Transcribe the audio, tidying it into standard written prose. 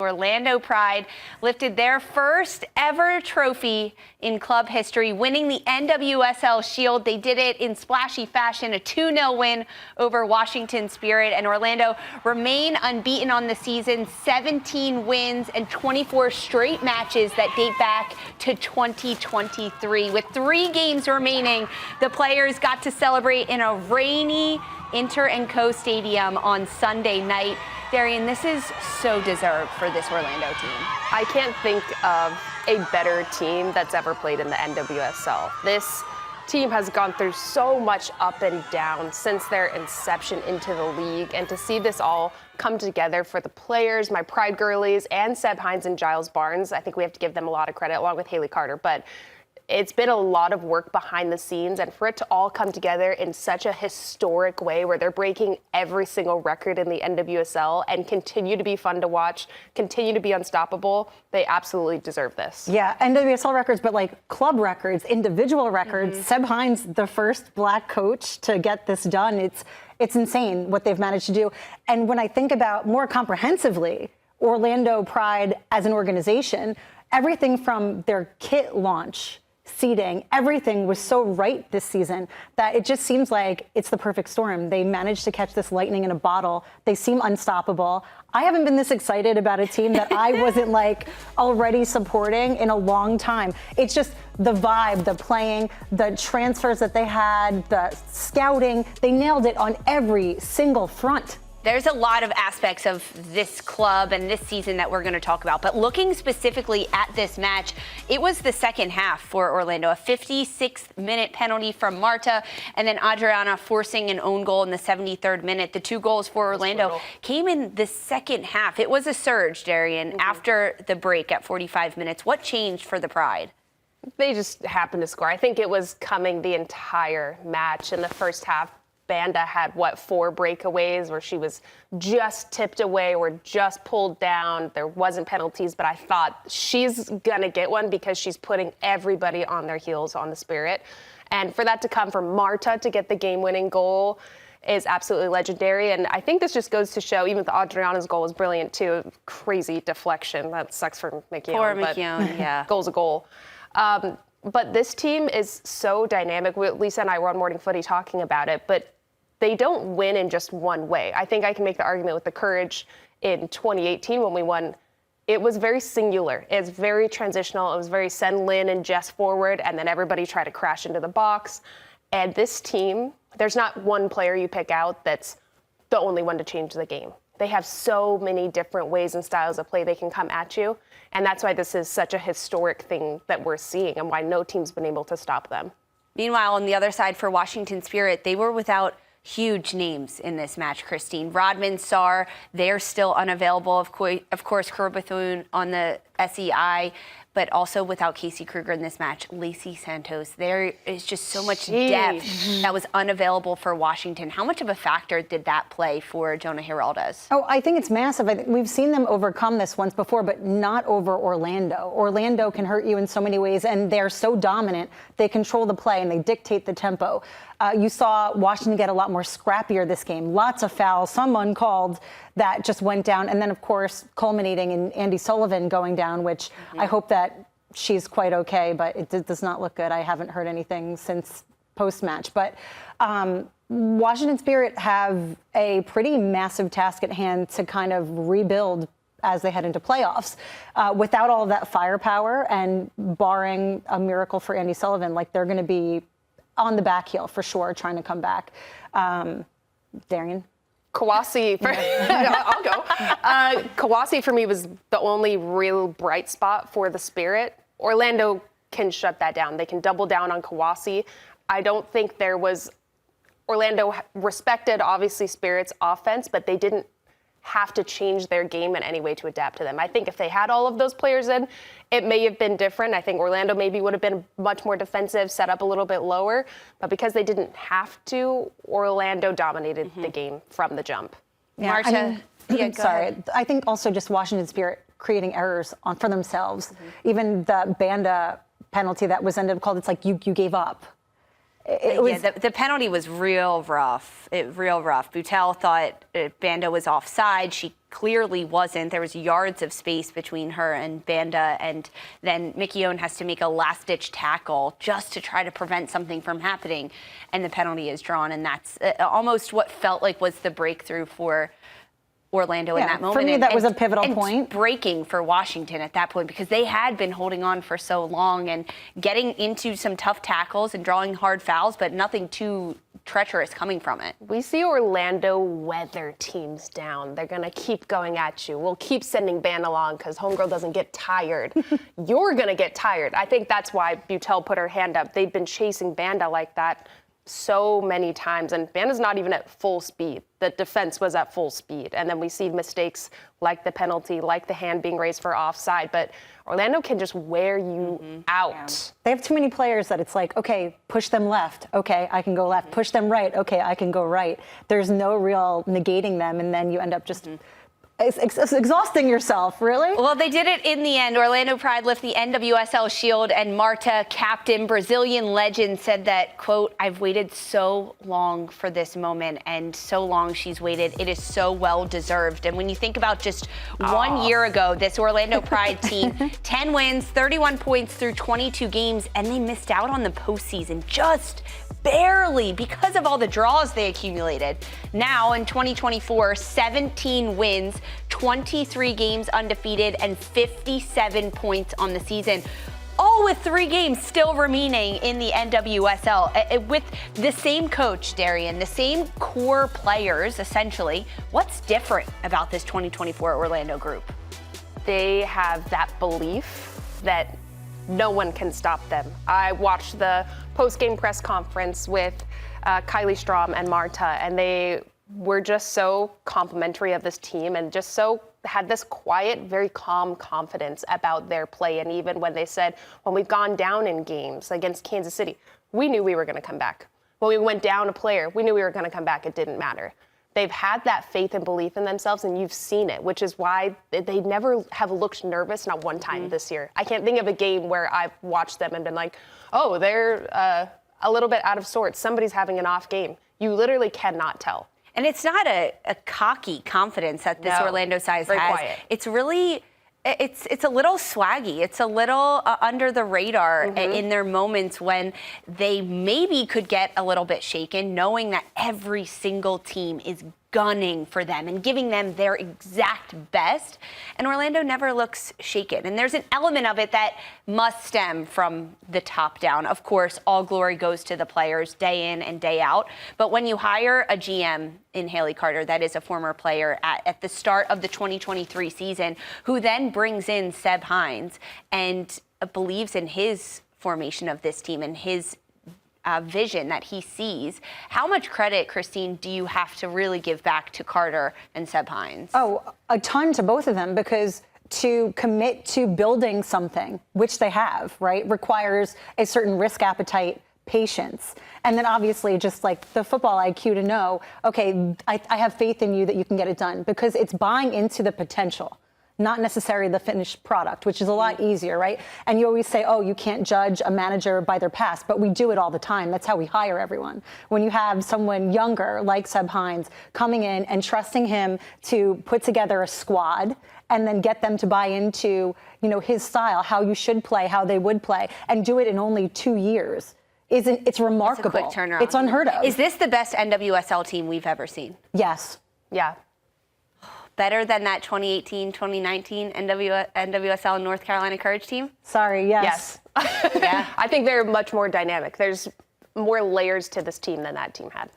Orlando Pride lifted their first ever trophy in club history, winning the NWSL Shield. They did it in splashy fashion, a 2-0 win over Washington Spirit. And Orlando remain unbeaten on the season, 17 wins and 24 straight matches that date back to 2023. With 3 games remaining, the players got to celebrate in a rainy Inter & Co Stadium on Sunday night. Darian, this is so deserved for this Orlando team. I can't think of a better team that's ever played in the NWSL. This team has gone through so much up and down since their inception into the league, and to see this all come together for the players, my Pride girlies, and Seb Hines and Giles Barnes, I think we have to give them a lot of credit, along with Haley Carter. But it's been a lot of work behind the scenes, and for it to all come together in such a historic way where they're breaking every single record in the NWSL and continue to be fun to watch, continue to be unstoppable, they absolutely deserve this. Yeah, NWSL records, but like club records, individual records. Seb Hines, the first Black coach to get this done. It's insane what they've managed to do. And when I think about more comprehensively, Orlando Pride as an organization, everything from their kit launch, seating, everything was so right this season that it just seems like it's the perfect storm. They managed to catch this lightning in a bottle. They seem unstoppable. I haven't been this excited about a team that I wasn't like already supporting in a long time. It's just the vibe, the playing, the transfers that they had, the scouting. They nailed it on every single front. There's a lot of aspects of this club and this season that we're going to talk about, but looking specifically at this match, it was the second half for Orlando. A 56th-minute penalty from Marta, and then Adriana forcing an own goal in the 73rd minute. The 2 goals for Orlando came in the second half. It was a surge, Darian, after the break at 45 minutes. What changed for the Pride? They just happened to score. I think it was coming the entire match. In the first half, Banda had, 4 breakaways where she was just tipped away or just pulled down. There wasn't penalties, but I thought she's going to get one because she's putting everybody on their heels on the Spirit. And for that to come from Marta to get the game-winning goal is absolutely legendary. And I think this just goes to show, even the Adriana's goal was brilliant too. Crazy deflection. That sucks for McKeown. Poor McKeown, yeah. Goal's a goal. But this team is so dynamic. Lisa and I were on Morning Footy talking about it, but they don't win in just one way. I think I can make the argument with the Courage in 2018 when we won. It was very singular. It's very transitional. It was very send Lynn and Jess forward, and then everybody tried to crash into the box. And this team, there's not one player you pick out that's the only one to change the game. They have so many different ways and styles of play they can come at you. And that's why this is such a historic thing that we're seeing and why no team's been able to stop them. Meanwhile, on the other side for Washington Spirit, they were without huge names in this match, Christine. Rodman, Sarr, they're still unavailable. Of course, Kerr Bethune on the SEI, but also without Casey Kruger in this match. Lacey Santos. There is just so much depth that was unavailable for Washington. How much of a factor did that play for Jonah Heraldes? Oh, I think it's massive. I think we've seen them overcome this once before, but not over Orlando. Orlando can hurt you in so many ways, and they're so dominant. They control the play, and they dictate the tempo. You saw Washington get a lot more scrappier this game. Lots of fouls, some uncalled, that just went down. And then, of course, culminating in Andy Sullivan going down, which I hope that she's quite okay, but it does not look good. I haven't heard anything since post-match. But Washington Spirit have a pretty massive task at hand to kind of rebuild as they head into playoffs. Without all of that firepower and barring a miracle for Andy Sullivan, like they're going to be on the back heel for sure, trying to come back. Darian? Kawasi, I'll go. Kawasi for me was the only real bright spot for the Spirit. Orlando can shut that down. They can double down on Kawasi. I don't think Orlando respected, obviously, Spirit's offense, but they didn't have to change their game in any way to adapt to them. I think if they had all of those players in, it may have been different. I think Orlando maybe would have been much more defensive, set up a little bit lower. But because they didn't have to, Orlando dominated the game from the jump. Yeah, Marta, I think also just Washington Spirit creating errors for themselves. Even the Banda penalty that was ended up called, it's like you gave up. It was, the penalty was real rough. Real rough. Butel thought Banda was offside. She clearly wasn't. There was yards of space between her and Banda, and then Mickey Owen has to make a last-ditch tackle just to try to prevent something from happening, and the penalty is drawn, and that's almost what felt like was the breakthrough for Orlando in that moment. For me, that was a pivotal point. Breaking for Washington at that point, because they had been holding on for so long and getting into some tough tackles and drawing hard fouls, but nothing too treacherous coming from it. We see Orlando weather teams down. They're going to keep going at you. We'll keep sending Band along because homegirl doesn't get tired. You're going to get tired. I think that's why Butel put her hand up. They'd been chasing Banda like that so many times, and Banda's not even at full speed. The defense was at full speed, and then we see mistakes like the penalty, like the hand being raised for offside, but Orlando can just wear you out. Yeah. They have too many players that it's like, okay, push them left, okay, I can go left. Push them right, okay, I can go right. There's no real negating them, and then you end up just it's exhausting yourself, really? Well, they did it in the end. Orlando Pride lift the NWSL Shield, and Marta, captain, Brazilian legend, said that, quote, "I've waited so long for this moment, and so long she's waited. It is so well deserved." And when you think about just 1 year ago, this Orlando Pride team, 10 wins, 31 points through 22 games, and they missed out on the postseason just barely because of all the draws they accumulated. Now in 2024, 17 wins, 23 games undefeated, and 57 points on the season. All with 3 games still remaining in the NWSL. With the same coach, Darian, the same core players, essentially. What's different about this 2024 Orlando group? They have that belief that no one can stop them. I watched the post-game press conference with Kylie Strom and Marta, and they were just so complimentary of this team and just so had this quiet, very calm confidence about their play. And even when they said, when we've gone down in games against Kansas City, we knew we were going to come back. When we went down a player, we knew we were going to come back. It didn't matter. They've had that faith and belief in themselves, and you've seen it, which is why they never have looked nervous, not one time this year. I can't think of a game where I've watched them and been like, oh, they're a little bit out of sorts. Somebody's having an off game. You literally cannot tell. And it's not a cocky confidence that this Orlando size very has. Quiet. It's really, it's a little swaggy. It's a little under the radar in their moments when they maybe could get a little bit shaken, knowing that every single team is gunning for them and giving them their exact best. And Orlando never looks shaken. And there's an element of it that must stem from the top down. Of course, all glory goes to the players day in and day out. But when you hire a GM in Haley Carter, that is a former player at the start of the 2023 season, who then brings in Seb Hines and believes in his formation of this team and his vision that he sees. How much credit, Christine, do you have to really give back to Carter and Seb Hines? Oh, a ton to both of them, because to commit to building something, which they have, right, requires a certain risk appetite, patience. And then obviously just like the football IQ to know, okay, I have faith in you that you can get it done, because it's buying into the potential, not necessarily the finished product, which is a lot easier, right? And you always say, oh, you can't judge a manager by their past, but we do it all the time. That's how we hire everyone. When you have someone younger like Seb Hines coming in and trusting him to put together a squad and then get them to buy into, you know, his style, how you should play, how they would play, and do it in only 2 years. It's remarkable. It's a quick turnaround. It's unheard of. Is this the best NWSL team we've ever seen? Yes. Yeah. Better than that 2018-2019 NWSL North Carolina Courage team? Sorry, yes. Yeah. I think they're much more dynamic. There's more layers to this team than that team had.